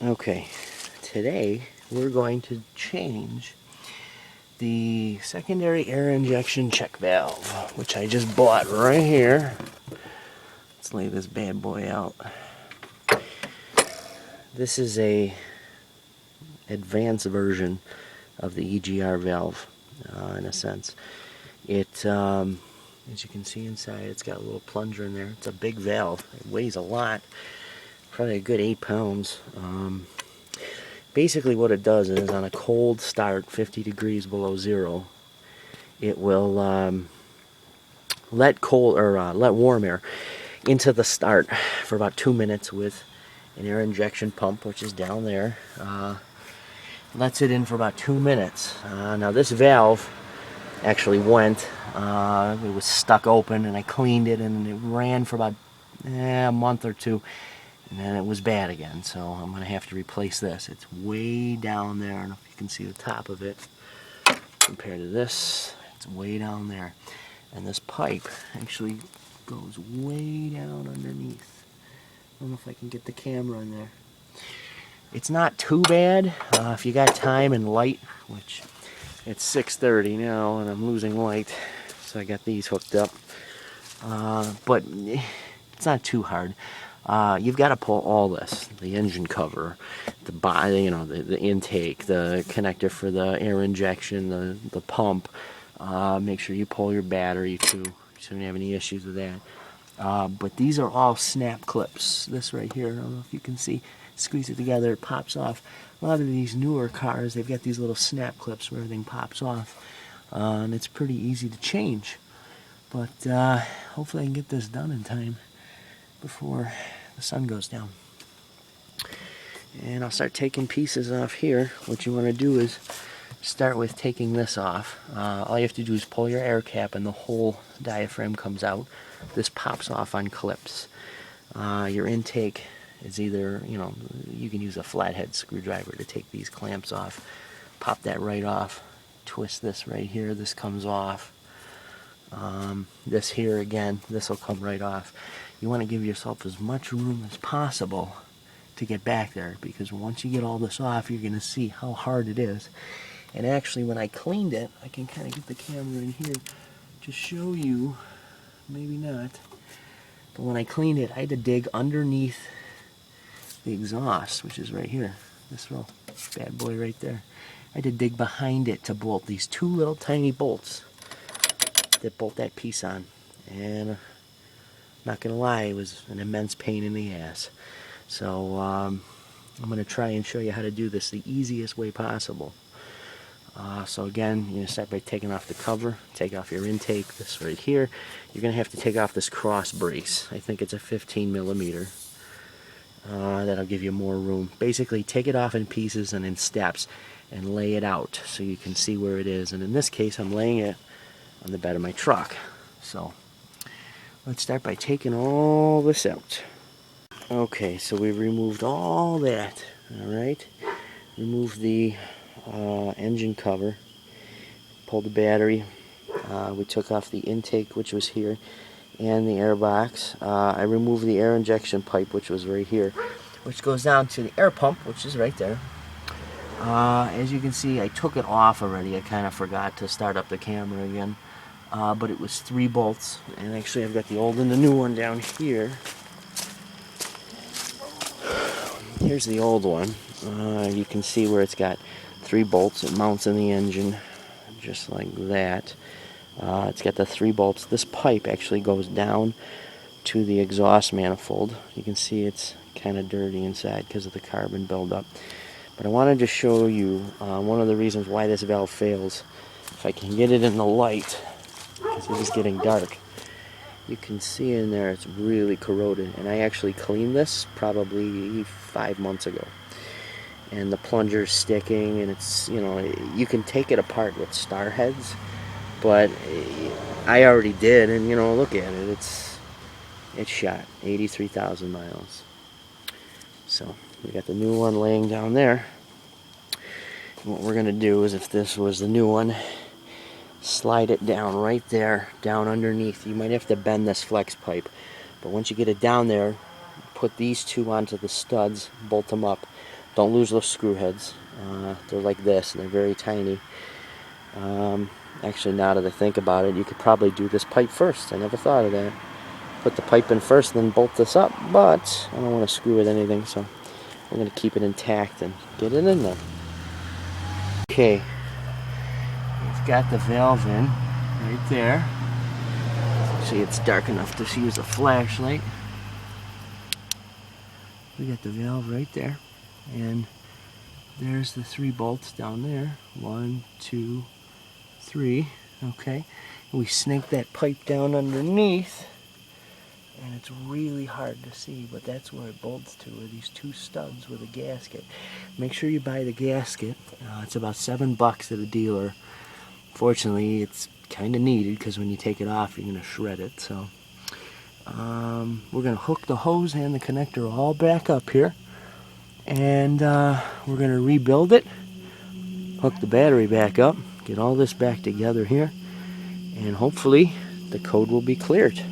Okay, today we're going to change the secondary air injection check valve, which I just bought right here. Let's lay this bad boy out. This is a advanced version of the EGR valve, in a sense. It, as you can see inside, it's got a little plunger in there. It's a big valve. It weighs a lot, probably a good 8 pounds. Basically what it does is on a cold start, 50 degrees below zero, it will let warm air into the start for about 2 minutes with an air injection pump, which is down there. Lets it in for about 2 minutes. Now this valve actually went, it was stuck open, and I cleaned it, and it ran for about a month or two, and then it was bad again, so I'm going to have to replace this. It's way down there. I don't know if you can see the top of it compared to this. It's way down there, and this pipe actually goes way down underneath. I don't know if I can get the camera in there. It's not too bad if you got time and light, which it's 6:30 now and I'm losing light, so I got these hooked up. But it's not too hard. You've got to pull all this: the engine cover, the body, the intake, the connector for the air injection, the pump. Make sure you pull your battery too. You shouldn't have any issues with that. But these are all snap clips. This right here, I don't know if you can see. Squeeze it together, it pops off. A lot of these newer cars, they've got these little snap clips where everything pops off. And it's pretty easy to change. But hopefully I can get this done in time before the sun goes down. And I'll start taking pieces off here. What you want to do is start with taking this off. All you have to do is pull your air cap and the whole diaphragm comes out. This pops off on clips. Your intake is either, you can use a flathead screwdriver to take these clamps off. Pop that right off. Twist this right here. This comes off. This here again, this will come right off. You want to give yourself as much room as possible to get back there, because once you get all this off, you're going to see how hard it is. And actually, when I cleaned it, I can kind of get the camera in here to show you, maybe not, but when I cleaned it, I had to dig underneath the exhaust, which is right here, this little bad boy right there. I had to dig behind it to bolt these two little tiny bolts that bolt that piece on. And not gonna lie, it was an immense pain in the ass. So I'm gonna try and show you how to do this the easiest way possible. So again, you're going to start by taking off the cover, take off your intake, this right here. You're going to have to take off this cross brace. I think it's a 15 millimeter. That'll give you more room. Basically, take it off in pieces and in steps and lay it out so you can see where it is. And in this case, I'm laying it on the bed of my truck. So let's start by taking all this out. Okay, so we've removed all that. All right, remove the engine cover, pulled the battery, we took off the intake, which was here, and the air box. I removed the air injection pipe, which was right here, which goes down to the air pump, which is right there. As you can see, I took it off already. I kind of forgot to start up the camera again, but it was 3 bolts, and actually I've got the old and the new one down here. Here's the old one. You can see where it's got 3 bolts. It mounts in the engine just like that. It's got the 3 bolts. This pipe actually goes down to the exhaust manifold. You can see it's kind of dirty inside because of the carbon buildup. But I wanted to show you one of the reasons why this valve fails. If I can get it in the light, because it is getting dark. You can see in there it's really corroded. And I actually cleaned this probably 5 months ago. And the plunger's sticking, and it's, you can take it apart with star heads, but I already did, and look at it, it's shot 83,000 miles. So we got the new one laying down there. And what we're gonna do is, if this was the new one, slide it down right there, down underneath. You might have to bend this flex pipe, but once you get it down there, put these 2 onto the studs, bolt them up, Don't lose those screw heads. They're like this, and they're very tiny. Actually, now that I think about it, you could probably do this pipe first. I never thought of that. Put the pipe in first, then bolt this up, but I don't want to screw with anything, so I'm going to keep it intact and get it in there. Okay, we've got the valve in right there. See, it's dark enough to use a flashlight. We got the valve right there, and there's the 3 bolts down there. 1, 2, 3. Okay, and we snake that pipe down underneath, and it's really hard to see, but that's where it bolts to, are these 2 studs with a gasket. Make sure you buy the gasket. It's about $7 at a dealer. Fortunately, it's kind of needed because when you take it off, you're going to shred it. So we're going to hook the hose and the connector all back up here, and we're going to rebuild it, hook the battery back up, get all this back together here, and hopefully the code will be cleared.